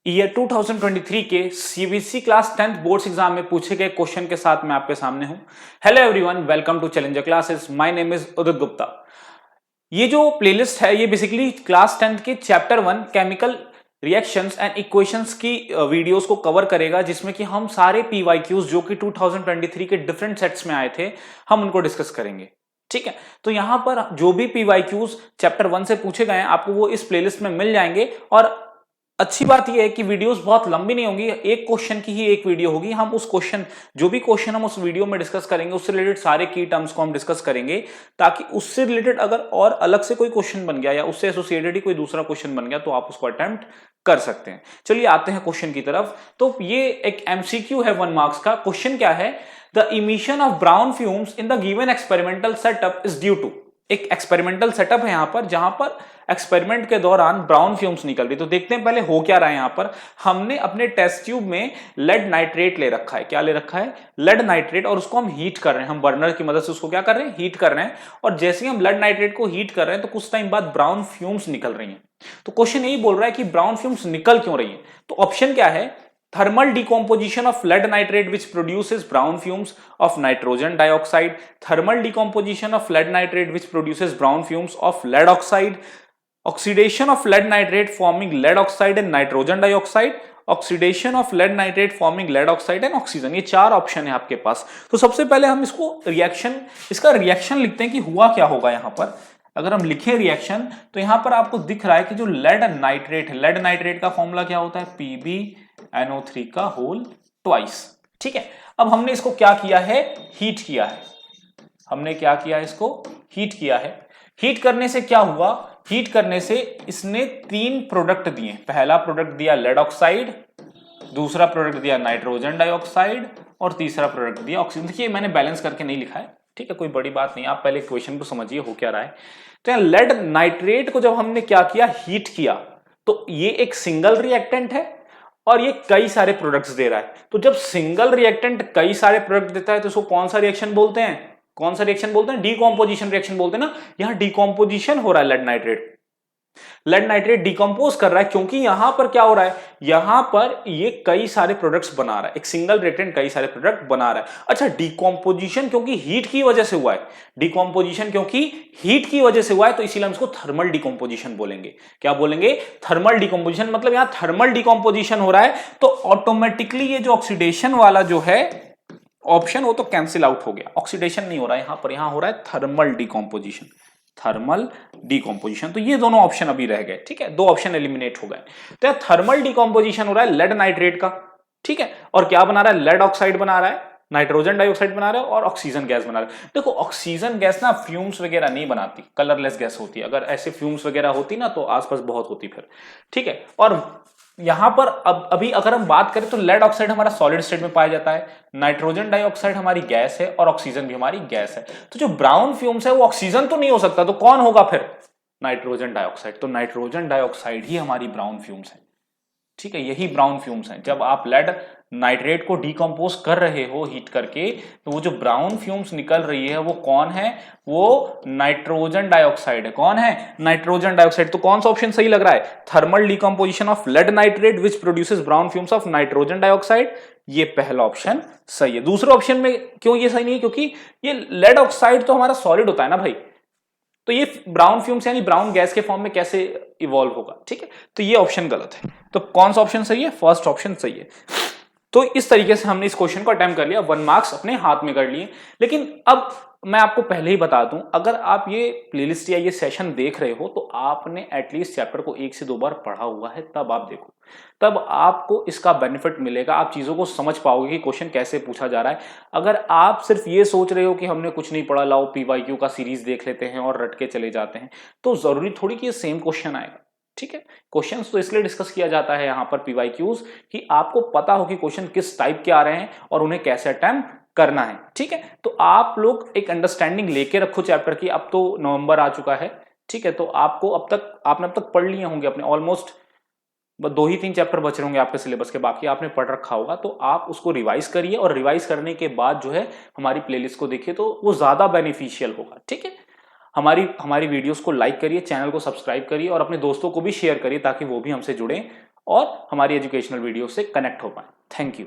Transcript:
Year 2023 के CBSE class 10th boards exam में पूछे गए क्वेश्चन के साथ मैं आपके सामने हूं। Hello everyone, welcome to challenger classes. My name is Udit Gupta. ये जो प्लेलिस्ट है ये बेसिकली क्लास 10th के chapter 1 chemical reactions and equations की वीडियोस को कवर करेगा, जिसमें कि हम सारे पीवाईक्यूज जो कि 2023 के डिफरेंट सेट्स में आए थे हम उनको डिस्कस करेंगे। ठीक है, तो यहां पर जो भी पीवाईक्यूज चैप्टर 1 से पूछे गए हैं आपको वो इस प्लेलिस्ट में मिल जाएंगे। और अच्छी बात यह है कि वीडियोस बहुत लंबी नहीं होंगी, एक क्वेश्चन की ही एक वीडियो होगी। हम उस क्वेश्चन जो भी क्वेश्चन हम उस वीडियो में डिस्कस करेंगे उससे रिलेटेड सारे की टर्म्स को हम डिस्कस करेंगे, ताकि उससे रिलेटेड अगर और अलग से कोई क्वेश्चन बन गया या उससे एसोसिएटेड ही कोई दूसरा क्वेश्चन बन गया तो आप उसको अटेम्प्ट कर सकते हैं। चलिए आते हैं क्वेश्चन की तरफ। तो ये एक एमसीक्यू है 1 मार्क्स का। क्वेश्चन क्या है? The emission of brown fumes in the given experimental setup is due to. एक एक्सपेरिमेंटल सेटअप है यहां पर जहां पर एक्सपेरिमेंट के दौरान ब्राउन फ्यूम्स निकल रही। तो देखते हैं पहले हो क्या रहा है। यहां पर हमने अपने टेस्ट ट्यूब में लेड नाइट्रेट ले रखा है। क्या ले रखा है? Lead nitrate. और उसको हम हीट कर रहे हैं, हम बर्नर की मदद से उसको क्या कर रहे हैं? हीट कर रहे हैं। और जैसे ही हम लेड नाइट्रेट को हीट कर रहे हैं तो कुछ टाइम बाद ब्राउन फ्यूम्स निकल रही हैं। तो क्वेश्चन यही बोल रहा है कि ब्राउन फ्यूम्स निकल क्यों रही है। तो ऑप्शन क्या है? Thermal decomposition of lead nitrate which produces brown fumes of nitrogen dioxide. Thermal decomposition of lead nitrate which produces brown fumes of lead oxide. Oxidation of lead nitrate forming lead oxide and nitrogen dioxide. Oxidation of lead nitrate forming lead oxide and oxygen. ये 4 option है आपके पास। तो सबसे पहले हम इसका reaction लिखते हैं कि हुआ क्या होगा। यहां पर अगर हम लिखें रिएक्शन तो यहां पर आपको दिख रहा है कि जो लेड नाइट्रेट का फॉर्मूला क्या होता है? PbNO3 का होल ट्वाइस। ठीक है, अब हमने इसको क्या किया है? हीट किया है। हमने क्या किया है? इसको हीट किया है। हीट करने से क्या हुआ? हीट करने से इसने 3 प्रोडक्ट दिए। पहला प्रोडक्ट दिया लेड ऑक्साइड, दूसरा प्रोडक्ट दिया नाइट्रोजन डाइऑक्साइड और तीसरा प्रोडक्ट दिया ऑक्सीजन। देखिए मैंने बैलेंस करके नहीं लिखा है, ठीक है, कोई बड़ी बात नहीं। आप पहले क्वेश्चन को समझिए हो क्या रहा है। तो यहां लेड नाइट्रेट को जब हमने क्या किया? हीट किया, तो ये एक सिंगल रिएक्टेंट है और ये कई सारे प्रोडक्ट्स दे रहा है। तो जब सिंगल रिएक्टेंट कई सारे प्रोडक्ट देता है तो इसको कौन सा रिएक्शन बोलते हैं? कौन सा रिएक्शन बोलते हैं? डीकॉम्पोजिशन रिएक्शन बोलते हैं ना। यहां डीकॉम्पोजिशन हो रहा है। लेड नाइट्रेट डिकम्पोज कर रहा है, क्योंकि यहां पर क्या हो रहा है? यहां पर ये कई सारे प्रोडक्ट्स बना रहा है। एक सिंगल रिएक्टेंट कई सारे प्रोडक्ट बना रहा है। अच्छा, डिकम्पोजिशन क्योंकि हीट की वजह से हुआ है। डिकम्पोजिशन क्योंकि हीट की वजह से हुआ है तो इसीलिए हम इसको थर्मल डिकम्पोजिशन बोलेंगे। क्या बोलेंगे? Thermal decomposition. मतलब यहां थर्मल डिकम्पोजिशन हो रहा है तो ऑटोमेटिकली ये जो ऑक्सीडेशन वाला जो है ऑप्शन वो तो कैंसिल आउट हो गया। ऑक्सीडेशन नहीं हो रहा है यहां पर, यहां हो रहा है थर्मल डिकम्पोजिशन। Thermal decomposition. तो ये दोनों ऑप्शन अभी रह गए। ठीक है, 2 ऑप्शन एलिमिनेट हो गए। तो यह थर्मल डिकम्पोजिशन हो रहा है लेड नाइट्रेट का। ठीक है, और क्या बना रहा है? लेड ऑक्साइड बना रहा है, नाइट्रोजन डाइऑक्साइड बना रहा है और ऑक्सीजन गैस बना रहा है। देखो ऑक्सीजन गैस ना फ्यूम्स वगैरह नहीं बनाती, कलरलेस गैस होती है। अगर ऐसे फ्यूम्स वगैरह होती ना तो आसपास बहुत होती फिर। ठीक है, और यहां पर अभी अगर हम बात करें तो लेड ऑक्साइड हमारा सॉलिड स्टेट में पाया जाता है, नाइट्रोजन डाइऑक्साइड हमारी गैस है और ऑक्सीजन भी हमारी गैस है। तो जो ब्राउन फ्यूम्स है वो ऑक्सीजन तो नहीं हो सकता, तो कौन होगा फिर? Nitrogen dioxide. तो नाइट्रोजन डाइऑक्साइड ही हमारी ब्राउन फ्यूम्स है। ठीक है, यही ब्राउन फ्यूम्स हैं। जब आप लेड नाइट्रेट को डिकम्पोज कर रहे हो हीट करके तो वो जो ब्राउन फ्यूम्स निकल रही है वो कौन है? वो नाइट्रोजन डाइऑक्साइड है। कौन है? Nitrogen dioxide. तो कौन सा ऑप्शन सही लग रहा है? Thermal decomposition of lead nitrate which produces brown fumes of nitrogen dioxide. ये पहला ऑप्शन सही है। दूसरे ऑप्शन में क्यों ये सही नहीं है? क्योंकि ये लेड ऑक्साइड तो हमारा सॉलिड होता है ना भाई, तो ये ब्राउन फ्यूम्स यानी ब्राउन गैस के फॉर्म में कैसे इवॉल्व होगा? ठीक है, तो ये ऑप्शन गलत है। तो कौन सा ऑप्शन सही है? फर्स्ट ऑप्शन सही है। तो इस तरीके से हमने इस क्वेश्चन को अटेम्प्ट कर लिया, 1 मार्क्स अपने हाथ में कर लिए। लेकिन अब मैं आपको पहले ही बता दूं, अगर आप ये प्लेलिस्ट या ये सेशन देख रहे हो तो आपने एटलीस्ट चैप्टर को 1 से 2 बार पढ़ा हुआ है, तब आप देखो, तब आपको इसका बेनिफिट मिलेगा। आप चीजों को समझ पाओगे कि क्वेश्चन कैसे पूछा जा रहा है। अगर आप सिर्फ ये सोच रहे हो कि हमने कुछ नहीं पढ़ा, लाओ पीवाईक्यू का सीरीज देख लेते हैं और रट के चले जाते हैं, तो जरूरी थोड़ी कि ये सेम क्वेश्चन आएगा। ठीक है, क्वेश्चंस तो इसलिए डिस्कस किया जाता है यहां पर पीवाईक्यूज कि आपको पता हो कि क्वेश्चन किस टाइप के आ रहे हैं और उन्हें कैसे अटेम्प्ट करना है। ठीक है, तो आप लोग एक अंडरस्टैंडिंग लेके रखो चैप्टर की। अब तो नवंबर आ चुका है, ठीक है, तो आपने अब तक पढ़ लिए होंगे अपने ऑलमोस्ट 2 ही 3 चैप्टर बच रहे होंगे आपके सिलेबस के, बाकी आपने पढ़ रखा होगा। तो आप उसको रिवाइज करिए और रिवाइज करने के बाद जो है हमारी प्लेलिस्ट को देखिए तो वो ज्यादा बेनिफिशियल होगा। ठीक है, हमारी वीडियोस को लाइक करिए, चैनल को सब्सक्राइब करिए और अपने दोस्तों को भी शेयर करिए ताकि वो भी हमसे जुड़े और हमारी एजुकेशनल वीडियो से कनेक्ट हो पाए। Thank you.